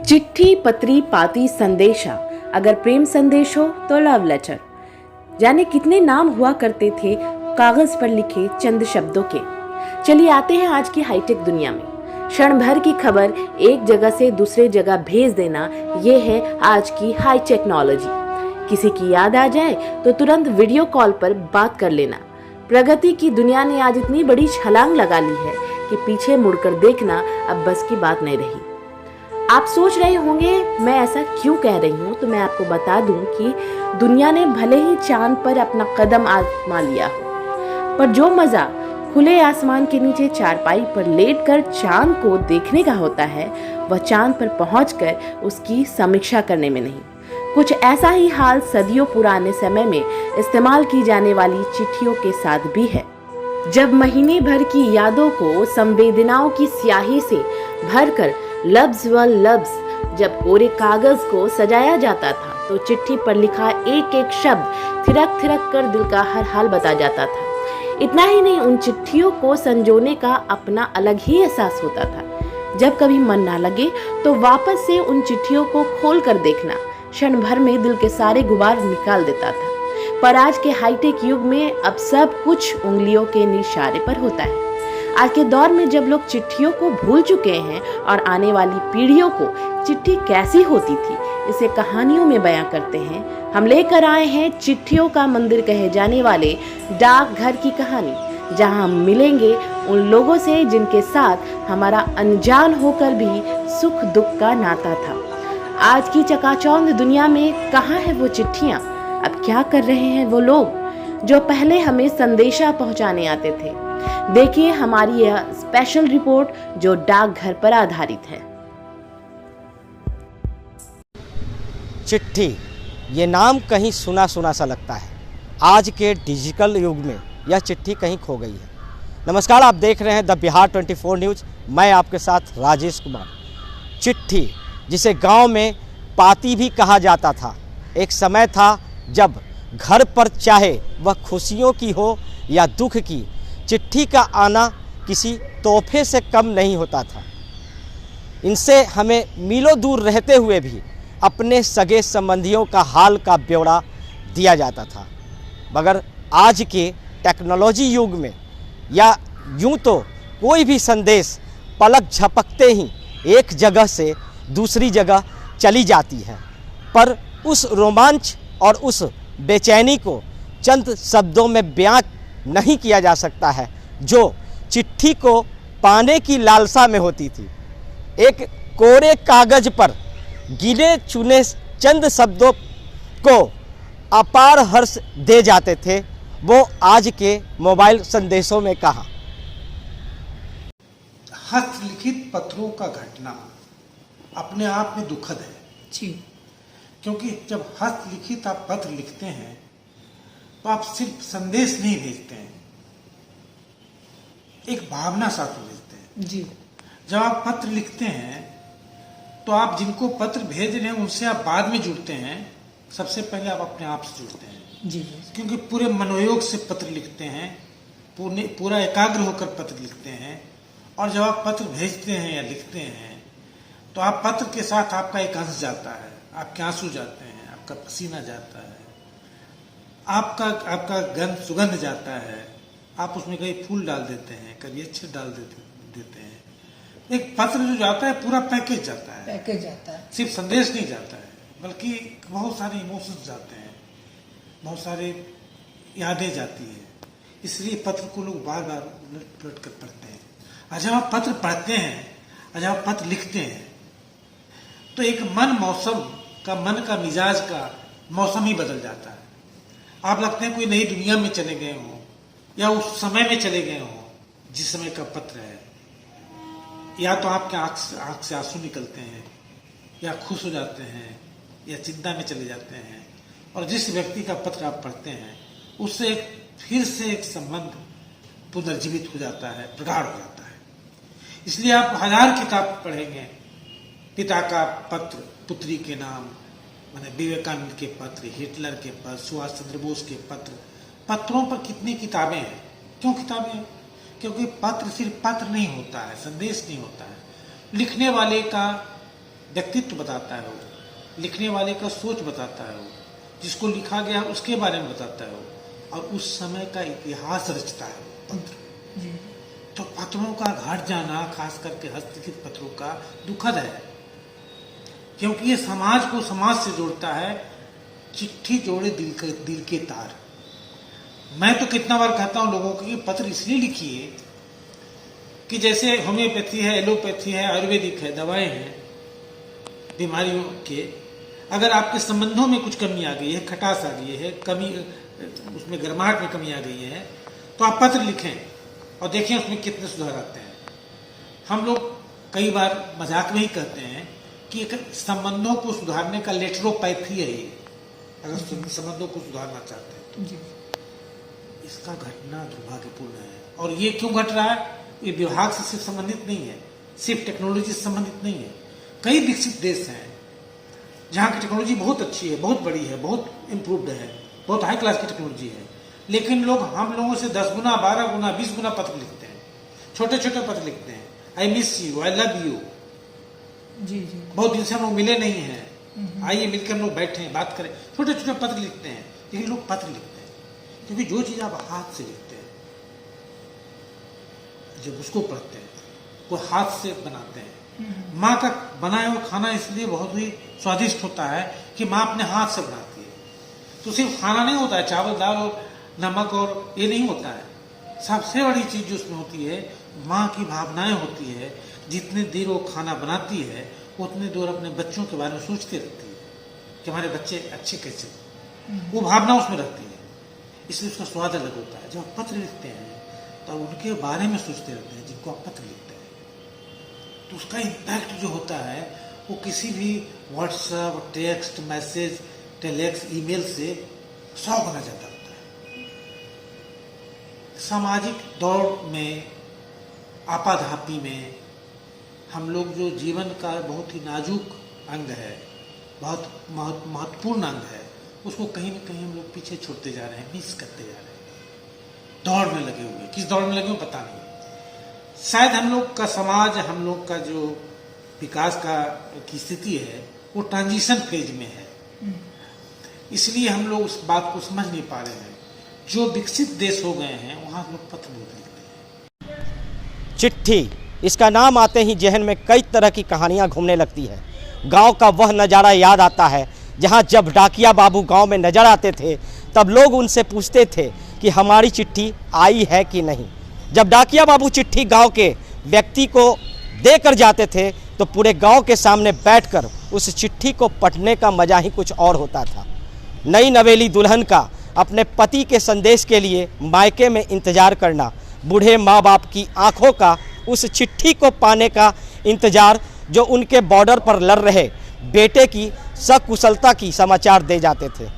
चिट्ठी, पत्री, पाती, संदेशा, अगर प्रेम संदेश हो तो लव लेटर। जाने कितने नाम हुआ करते थे कागज पर लिखे चंद शब्दों के। चलिए आते हैं आज की हाईटेक दुनिया में। क्षण भर की खबर एक जगह से दूसरे जगह भेज देना, ये है आज की हाई टेक्नोलॉजी। किसी की याद आ जाए तो तुरंत वीडियो कॉल पर बात कर लेना। प्रगति की दुनिया ने आज इतनी बड़ी छलांग लगा ली है कि पीछे मुड़कर देखना अब बस की बात नहीं रही। आप सोच रहे होंगे मैं ऐसा क्यों कह रही हूँ, तो मैं आपको बता दूं कि दुनिया ने भले ही चांद पर अपना कदम आजमा लिया हो, पर जो मजा खुले आसमान के नीचे चारपाई पर लेटकर चांद को देखने का होता है, वह चांद पर पहुंचकर उसकी समीक्षा करने में नहीं। कुछ ऐसा ही हाल सदियों पुराने समय में इस्तेमाल की जाने वाली चिट्ठियों के साथ भी है। जब महीने भर की यादों को संवेदनाओं की स्याही से भरकर लफ्ज व लफ्ज जब कोरे कागज को सजाया जाता था, तो चिट्ठी पर लिखा एक एक शब्द थिरक थिरक कर दिल का हर हाल बता जाता था। इतना ही नहीं, उन चिट्ठियों को संजोने का अपना अलग ही एहसास होता था। जब कभी मन ना लगे तो वापस से उन चिट्ठियों को खोल कर देखना क्षण भर में दिल के सारे गुबार निकाल देता था। पर आज के हाईटेक युग में अब सब कुछ उंगलियों के इशारे पर होता है। आज के दौर में जब लोग चिट्ठियों को भूल चुके हैं और आने वाली पीढ़ियों को चिट्ठी कैसी होती थी इसे कहानियों में बयां करते हैं, हम लेकर आए हैं चिट्ठियों का मंदिर कहे जाने वाले डाकघर की कहानी, जहां हम मिलेंगे उन लोगों से जिनके साथ हमारा अनजान होकर भी सुख दुख का नाता था। आज की चकाचौंध दुनिया में कहाँ है वो चिट्ठियां? अब क्या कर रहे हैं वो लोग जो पहले हमें संदेशा पहुंचाने आते थे? देखिए हमारी यह स्पेशल रिपोर्ट जो डाकघर पर आधारित है। चिट्ठी, ये नाम कहीं सुना सुना सा लगता है। आज के डिजिटल युग में यह चिट्ठी कहीं खो गई है। नमस्कार, आप देख रहे हैं द बिहार 24 न्यूज़। मैं आपके साथ राजेश कुमार। चिट्ठी, जिसे गांव में पाती भी कहा जाता था, एक समय था जब घर पर चाहे वह खुशियों की हो या दुख की, चिट्ठी का आना किसी तोहफे से कम नहीं होता था। इनसे हमें मीलों दूर रहते हुए भी अपने सगे संबंधियों का हाल का ब्यौरा दिया जाता था। मगर आज के टेक्नोलॉजी युग में या यूं तो कोई भी संदेश पलक झपकते ही एक जगह से दूसरी जगह चली जाती है, पर उस रोमांच और उस बेचैनी को चंद शब्दों में बयां नहीं किया जा सकता है जो चिट्ठी को पाने की लालसा में होती थी। एक कोरे कागज पर गिने चुने चंद शब्दों को अपार हर्ष दे जाते थे, वो आज के मोबाइल संदेशों में कहाँ। हस्तलिखित पत्रों का घटना अपने आप में दुखद है जी, क्योंकि जब हस्तलिखित आप पत्र लिखते हैं तो आप सिर्फ संदेश नहीं भेजते हैं, एक भावना साथ भेजते हैं जी। जब आप पत्र लिखते हैं तो आप जिनको पत्र भेज रहे हैं उनसे आप बाद में जुड़ते हैं, सबसे पहले आप अपने आप से जुड़ते हैं जी, क्योंकि पूरे मनोयोग से पत्र लिखते हैं, पूरा एकाग्र होकर पत्र लिखते हैं। और जब आप पत्र भेजते हैं या लिखते हैं तो आप पत्र के साथ आपका एक अंश जाता है, आपके आंसू जाते हैं, आपका पसीना जाता है, आपका गंध सुगंध जाता है, आप उसमें कभी फूल डाल देते हैं, कभी अच्छे डाल देते हैं। एक पत्र जो जाता है पूरा पैकेज जाता है, सिर्फ संदेश नहीं जाता है, बल्कि बहुत सारे इमोशंस जाते हैं, बहुत सारे यादें जाती है। इसलिए पत्र को लोग बार बार उलट कर पढ़ते हैं। और जब आप पत्र पढ़ते हैं और जब आप पत्र लिखते हैं तो एक मन का मिजाज का मौसम ही बदल जाता है। आप लगते हैं कोई नई दुनिया में चले गए हों या उस समय में चले गए हों जिस समय का पत्र है। या तो आपके आंख से आंसू निकलते हैं, या खुश हो जाते हैं, या चिंता में चले जाते हैं। और जिस व्यक्ति का पत्र आप पढ़ते हैं उससे फिर से एक संबंध पुनर्जीवित हो जाता है, प्रगाढ़ हो जाता है। इसलिए आप 1000 किताब पढ़ेंगे, पिता का पत्र पुत्री के नाम, माने विवेकानंद के पत्र, हिटलर के पत्र, सुभाष चंद्र बोस के पत्र, पत्रों पर कितनी किताबें हैं। क्यों किताबें हैं? क्योंकि पत्र सिर्फ पत्र नहीं होता है, संदेश नहीं होता है। लिखने वाले का व्यक्तित्व बताता है, वो लिखने वाले का सोच बताता है, वो जिसको लिखा गया उसके बारे में बताता है, वो और उस समय का इतिहास रचता है वो पत्र। तो पत्रों का घट जाना, खास करके हस्तलिखित पत्रों का, दुखद है, क्योंकि ये समाज को समाज से जोड़ता है। चिट्ठी जोड़े दिल के तार। मैं तो कितना बार कहता हूं लोगों को कि पत्र इसलिए लिखिए कि जैसे होम्योपैथी है, एलोपैथी है, आयुर्वेदिक है, दवाएं हैं बीमारियों के, अगर आपके संबंधों में कुछ कमी आ गई है, खटास आ गई है, कमी उसमें गर्माहट में कमी आ गई है, तो आप पत्र लिखें और देखें उसमें कितने सुधार आते हैं। हम लोग कई बार मजाक में ही कहते हैं कि एक संबंधों को सुधारने का लेटरोपैथी है ये, अगर संबंधों को सुधारना चाहते हैं तो। इसका घटना दुर्भाग्यपूर्ण है। और ये क्यों घट रहा है? ये विभाग से सिर्फ संबंधित नहीं है, सिर्फ टेक्नोलॉजी से संबंधित नहीं है। कई विकसित देश हैं जहाँ की टेक्नोलॉजी बहुत अच्छी है, बहुत बड़ी है, बहुत इम्प्रूव्ड है, बहुत हाई क्लास की टेक्नोलॉजी है, लेकिन लोग हम लोगों से 10 गुना, 12 गुना, 20 गुना पत्र लिखते हैं, छोटे छोटे पत्र लिखते हैं। I miss you, I love you, जी, बहुत दिन से हम लोग मिले नहीं हैं, आइए मिलकर हम लोग बैठे बात करें, छोटे छोटे पत्र लिखते हैं। लेकिन लोग पत्र लिखते हैं क्योंकि जो चीज आप हाथ से लिखते हैं, जब उसको पढ़ते हैं, वो हाथ से बनाते हैं। माँ का बनाया हुआ खाना इसलिए बहुत ही स्वादिष्ट होता है कि माँ अपने हाथ से बनाती है। तो सिर्फ खाना नहीं होता है, चावल दाल और नमक और ये नहीं होता है। सबसे बड़ी चीज जो उसमें होती है, माँ की भावनाएं होती है। जितने देर वो खाना बनाती है, उतने देर अपने बच्चों के बारे में सोचती रहती है कि हमारे बच्चे अच्छे कैसे, वो भावना उसमें रहती है, इसलिए उसका स्वाद अलग होता है। जब आप पत्र लिखते हैं तो आप उनके बारे में सोचते रहते हैं जिनको आप पत्र लिखते हैं, तो उसका इम्पैक्ट जो होता है वो किसी भी WhatsApp, text message, telex, email से 100 गुना ज्यादा होता है। सामाजिक दौड़ में, आपाधापी में, हम लोग जो जीवन का बहुत ही नाजुक अंग है, बहुत महत्वपूर्ण अंग है, उसको कहीं ना कहीं हम लोग पीछे छोड़ते जा रहे हैं, मिस करते जा रहे हैं। दौड़ में लगे हुए, किस दौड़ में लगे हुए पता नहीं। शायद हम लोग का समाज, हम लोग का जो विकास की स्थिति है, वो ट्रांजिशन फेज में है, इसलिए हम लोग उस बात को समझ नहीं पा रहे हैं। जो विकसित देश हो गए हैं वहां लोग पत्र बहुत लिखते हैं। चिट्ठी, इसका नाम आते ही जहन में कई तरह की कहानियां घूमने लगती है। गांव का वह नज़ारा याद आता है जहां जब डाकिया बाबू गांव में नजर आते थे तब लोग उनसे पूछते थे कि हमारी चिट्ठी आई है कि नहीं। जब डाकिया बाबू चिट्ठी गांव के व्यक्ति को देकर जाते थे तो पूरे गांव के सामने बैठकर उस चिट्ठी को पढ़ने का मजा ही कुछ और होता था। नई नवेली दुल्हन का अपने पति के संदेश के लिए मायके में इंतजार करना, बूढ़े माँ बाप की आंखों का उस चिट्ठी को पाने का इंतजार जो उनके बॉर्डर पर लड़ रहे बेटे की सकुशलता की समाचार दे जाते थे।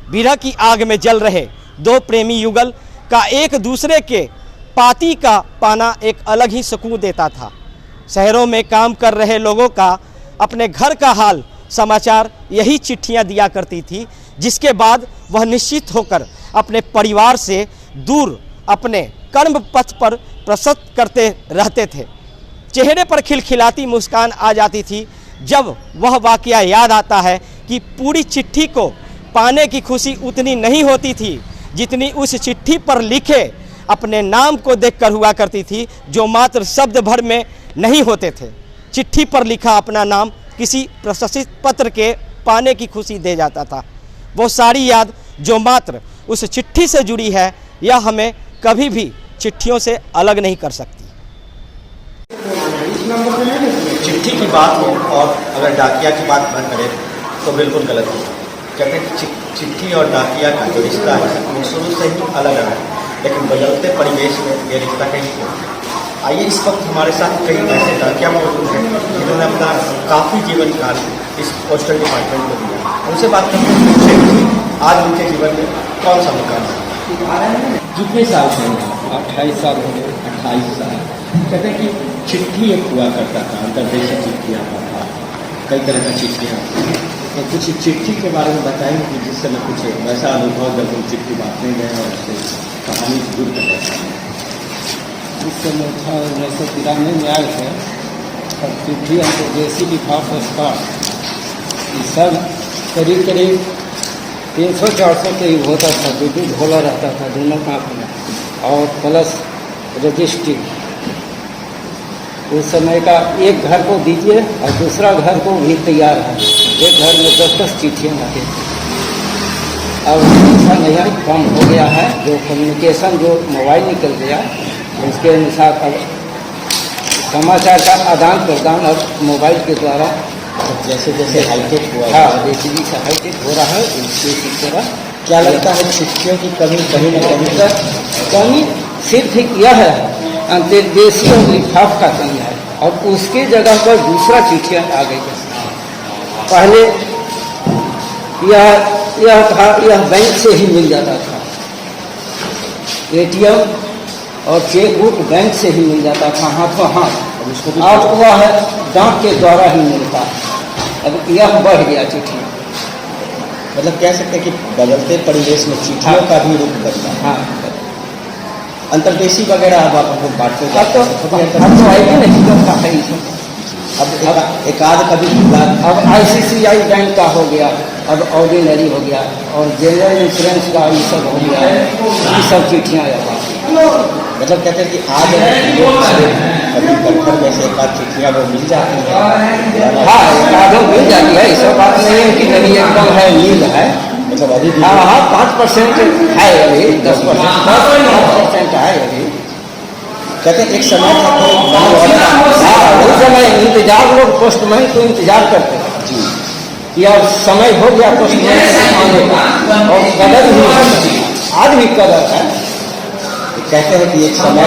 विरह की आग में जल रहे दो प्रेमी युगल का एक दूसरे के पाती का पाना एक अलग ही सुकून देता था। शहरों में काम कर रहे लोगों का अपने घर का हाल समाचार यही चिट्ठियां दिया करती थी, जिसके बाद वह निश्चित होकर अपने परिवार से दूर अपने कर्म पथ पर प्रसन्न करते रहते थे। चेहरे पर खिलखिलाती मुस्कान आ जाती थी जब वह वाकया याद आता है कि पूरी चिट्ठी को पाने की खुशी उतनी नहीं होती थी जितनी उस चिट्ठी पर लिखे अपने नाम को देखकर हुआ करती थी, जो मात्र शब्द भर में नहीं होते थे। चिट्ठी पर लिखा अपना नाम किसी प्रशंसित पत्र के पाने की खुशी दे जाता था। वो सारी याद जो मात्र उस चिट्ठी से जुड़ी है, यह हमें कभी भी चिट्ठियों से अलग नहीं कर सकती। चिट्ठी की बात हो और अगर डाकिया की बात न करें तो बिल्कुल गलत है, क्योंकि चिट्ठी और डाकिया का जो रिश्ता है वो शुरू से ही अलग है, लेकिन बदलते परिवेश में ये रिश्ता कहीं नहीं। आइए, इस वक्त हमारे साथ कई ऐसे डाकिया मौजूद हैं जिन्होंने अपना काफ़ी जीवन काल इस पोस्टल डिपार्टमेंट में दिया। उनसे बात करते हैं आज उनके जीवन में कौन सा मुकाम है। कितने साल से 28 साल हो गए। 28 साल। कहते हैं कि चिट्ठी एक हुआ करता था, अंतर्देशीय चिट्ठी आता था, कई तरह की चिट्ठियाँ। तो कुछ चिट्ठी के बारे में बताएंगे कि जिस समय कुछ वैसा अनुभव जब हम चिट्ठी बांटने गए और उससे कहानी दूर कर रहे हैं। उस समय था 1993 में आए थे, सब चिट्ठी अंतर्देशीय लिफाफा पोस्टकार्ड ये सब करीब करीब 300-400 करीब होता था, दो झोला रहता था दोनों कांप में, और प्लस रजिस्ट्री। उस समय का एक घर को दीजिए और दूसरा घर को भी तैयार है, एक घर में 10-10 चिट्ठियाँ आती थी। अब ऐसा नहीं, कम हो गया है, जो कम्युनिकेशन जो मोबाइल निकल गया उसके अनुसार अब समाचार का आदान प्रदान अब मोबाइल के द्वारा जैसे जैसे हाईटेक हुआ है, हाँ जैसे जैसे हाईटेक हो रहा है इसी तरह क्या लगता है चिट्ठियों की कमी कहीं न कहीं सर कमी सिर्फ यह है अंतर्देशीय लिफाफ का कमी है, और उसके जगह पर दूसरा चिट्ठियाँ आ गई है। पहले यह बैंक से ही मिल जाता था, एटीएम और चेकबुक बैंक से ही मिल जाता था हाथों हाथ। अब वह है डाक के द्वारा ही मिलता है। अब यह बढ़ गया चिट्ठी, मतलब कह सकते हैं कि बदलते परिवेश में चिट्ठियों का भी रूप बदला। हाँ अंतर्देशीय वगैरह अब आप लोग बांटते अब तो आईडी नहीं करता है इसमें। अब एक आध कभी अब ICICI बैंक का हो गया, अब ऑर्डिनरी हो गया, और जनरल इंश्योरेंस का ये सब हो गया, ये सब चिट्ठियाँ मतलब कहते हैं कि आज कभी दफ्तर में से एक आध चिट्ठियाँ वो मिल जाती हैं। हाँ एक आधो मिल जाती है, ऐसा बात नहीं है कि नहीं एकदम है नील है, मतलब अभी भी हाँ 5% है अभी, 10% है अभी। कहते हैं एक समय था कि हाँ उस समय इंतजार, लोग पोस्टमैन को इंतजार करते हैं जी कि अब समय हो गया पोस्टमैन आने का, और कदर भी आज भी कदर है। कहते हैं कि एक समय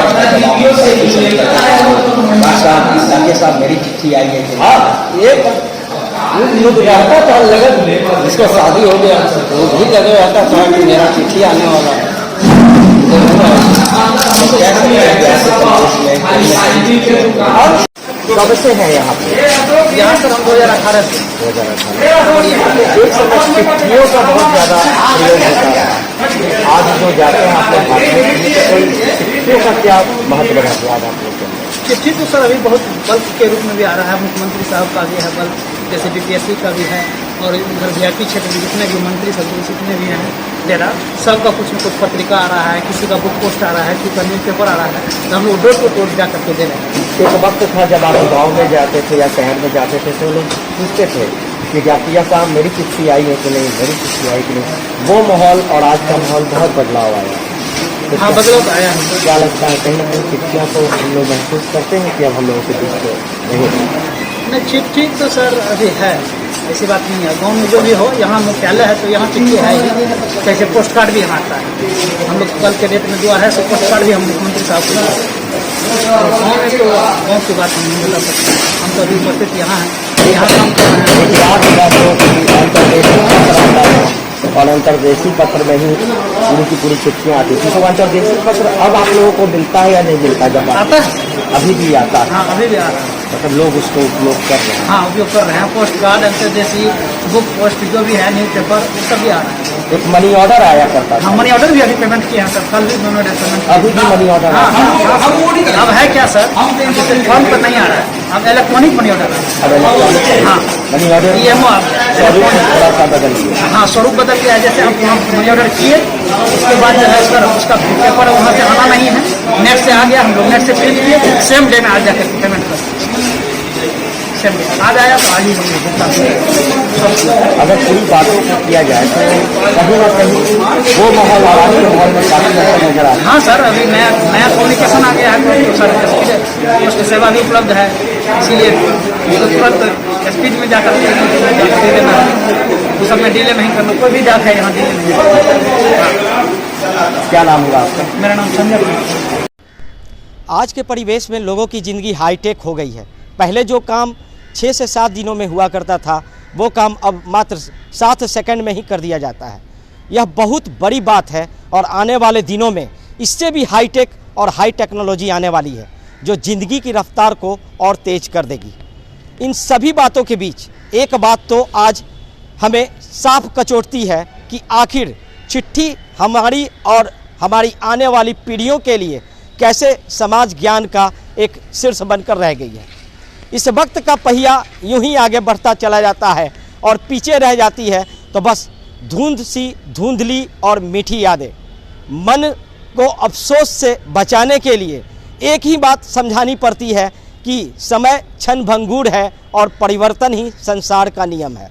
साहब मेरी चिट्ठी आई है कि हाँ एक युग रहता था लगन, जिसका शादी हो गया वो भी लगे रहता था कि मेरा चिट्ठी आने वाला है। कब से है यहाँ पे? यहाँ पर हम 2018 से एक समय चिट्ठियों का बहुत ज़्यादा प्रयोग होता है। आज जो जाते हैं आप लोग कोई चिट्ठियों का क्या महत्व रहा है आज आप लोग के लिए? चिट्ठी तो सर अभी बहुत बल्क के रूप में भी आ रहा है, मुख्यमंत्री साहब का भी है बल्क, जैसे BPSC का भी है, और उधर VIP क्षेत्र में जितने भी मंत्री सब जितने भी हैं डेरा, सबका कुछ न कुछ पत्रिका आ रहा है, किसी का बुक पोस्ट आ रहा है, किसी का न्यूज़ पेपर आ रहा है, तो हम लोग डोर टू डोर जा करके दे रहे हैं। एक वक्त था जब आप गांव में जाते थे या शहर में जाते थे तो लोग पूछते थे कि जाकिया साहब मेरी चिट्ठी आई है कि नहीं, मेरी चिट्ठी आई कि नहीं। वो माहौल और आज का माहौल बहुत बदलाव आया है। तो हाँ बदलाव आया है। क्या लगता है कहीं ना कहीं चिट्ठियाँ तो हम लोग महसूस करते हैं कि अब हम लोगों के बीच नहीं नहीं चिट्ठी तो सर अभी है, ऐसी बात नहीं है। गांव में जो भी हो, यहाँ मुख्यालय है तो यहाँ चिट्ठी है ही, जैसे पोस्ट कार्ड भी यहाँ आता है। हम लोग कल के डेट में जो है सो पोस्ट कार्ड भी हम मुख्यमंत्री साहब को गाँव में तो गाँव की बात हम नहीं बता सकते, हम तो अभी उपस्थित यहाँ हैं, यहाँ काम कर रहे हैं। और अंतर्देशीय पत्र में ही पूरी की पूरी चिट्ठियाँ आती थी, तो अंतर्देशीय पत्र अब आप लोगों को मिलता है या नहीं मिलता? जब आता है अभी भी आता है, हाँ अभी भी आ रहा है, मतलब लोग उसको उपयोग कर रहे हैं। हाँ उपयोग कर रहे हैं। पोस्ट कार्ड, अंतर्देशीय बुक पोस्ट जो भी है, न्यूज पेपर, वो सब भी आ रहा है। एक मनी ऑर्डर आया करता था, हाँ मनी ऑर्डर भी अभी पेमेंट किया है सर, कल भी मनी ऑर्डर पेमेंट। अभी भी मनी ऑर्डर हाँ अब है क्या सर, फॉर्म पर नहीं आ रहा है, अब इलेक्ट्रॉनिक मनी ऑर्डर है। हाँ मनी ऑर्डर EMO थोड़ा सा बदल गया, हाँ स्वरूप बदल गया है। जैसे हम मनी ऑर्डर किए उसके बाद जो है सर उसका पेपर वहाँ से आना नहीं है, नेट से आ गया, हम लोग नेट से प्रिंट किए, सेम डे में आ जाकर पेमेंट कर, सेम डे आज आया तो आज ही हम लोग। अगर पूरी बातों को किया जाए तो कहीं ना कहीं वो माहौल आवाज के माहौल में काफी बेहतर नजर आता है। हाँ सर अभी नया कम्युनिकेशन आ गया है, तो सर पोस्ट सेवा भी उपलब्ध है, इसीलिए तो तुरंत स्पीड में जाकर दे देना है, उस सब में डिले नहीं करना। कोई भी जाता है यहाँ डिले नहीं। क्या नाम हुआ आपका? मेरा नाम संजय कुमार। आज के परिवेश में लोगों की ज़िंदगी हाईटेक हो गई है। पहले जो काम 6 से 7 दिनों में हुआ करता था, वो काम अब मात्र 7 सेकंड में ही कर दिया जाता है। यह बहुत बड़ी बात है और आने वाले दिनों में इससे भी हाईटेक और हाई टेक्नोलॉजी आने वाली है, जो ज़िंदगी की रफ्तार को और तेज कर देगी। इन सभी बातों के बीच एक बात तो आज हमें साफ कचोटती है कि आखिर चिट्ठी हमारी और हमारी आने वाली पीढ़ियों के लिए कैसे समाज ज्ञान का एक शीर्ष बनकर रह गई है। इस वक्त का पहिया यूं ही आगे बढ़ता चला जाता है और पीछे रह जाती है तो बस धुंधली और मीठी यादें। मन को अफसोस से बचाने के लिए एक ही बात समझानी पड़ती है कि समय क्षण भंगुर है और परिवर्तन ही संसार का नियम है।